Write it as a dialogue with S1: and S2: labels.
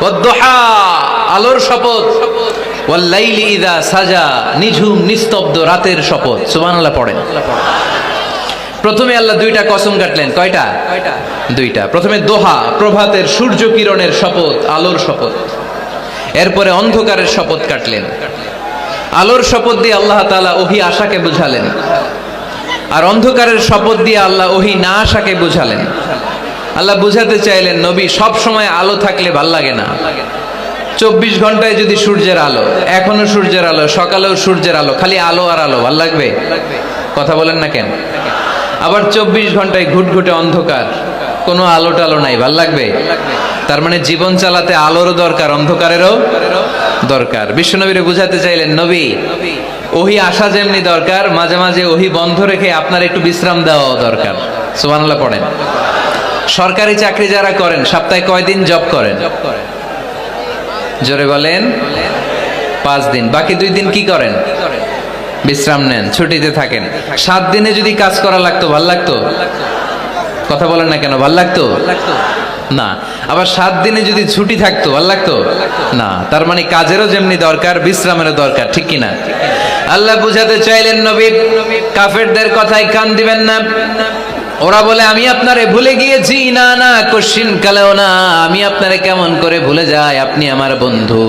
S1: ওয়াদ-দুহা, আলোর শপথ, ওয়াল-লাইলি ইযা সাজা, নিঝুম নিস্তব্ধ রাতের শপথ। সুবহানাল্লাহ পড়েন। প্রথমে আল্লাহ দুইটা কসম কাটলেন। কয়টা? দুইটা। প্রথমে দোহা, প্রভাতের সূর্য কিরণের শপথ, আলোর শপথ। এরপরে অন্ধকারের শপথ কাটলেন। আলোর শপথ দিয়ে আল্লাহ তাআলা ওহী আশাকে বুঝালেন, আর অন্ধকারের শপথ দিয়ে আল্লাহ ওহী না আশাকে বুঝালেন। আল্লাহ বুঝাতে চাইলেন, নবী সব সময় আলো থাকলে ভাল লাগে না। 24 ঘন্টায় যদি সূর্যের আলো, এখনো সূর্যের আলো, সকালেও সূর্যের আলো, খালি আলো আর আলো, ভাল লাগবে? কথা বলেন না কেন? আবার 24 ঘন্টায় ঘুটঘুটে অন্ধকার, কোনো আলো টালো নাই, ভাল লাগবে? তার মানে জীবন চালাতে আলোরও দরকার, অন্ধকারেরও দরকার। বিশ্বনবীরে বুঝাতে চাইলেন, নবী ওহী আসা যেমনি দরকার, মাঝে মাঝে ওহী বন্ধ রেখে আপনার একটু বিশ্রাম দেওয়া দরকার। সুবহানাল্লাহ পড়েন। সরকারি চাকরি যারা করেন, সপ্তাহে কয়দিন জব করেন? জোরে বলেন। 5 দিন। বাকি 2 দিন কি করেন? বিশ্রাম নেন, ছুটিতে থাকেন। 7 দিনে যদি কাজ করা লাগতো, ভাল লাগতো? কথা বলেন না কেন? ভাল লাগতো না। আবার 7 দিনে যদি ছুটি থাকতো, ভাল লাগতো না। তার মানে কাজেরও যেমনি দরকার, বিশ্রামেরও দরকার, ঠিক কিনা? আল্লাহ বুঝাতে চাইলেন, নবী কাফেরদের কথায় কান দিবেন না। ওরা বলে আমি আপনারে ভুলে গিয়েছি। না না, কশিন কালেও না। আমি আপনারে কেমন করে ভুলে যাই? আপনি আমার বন্ধু।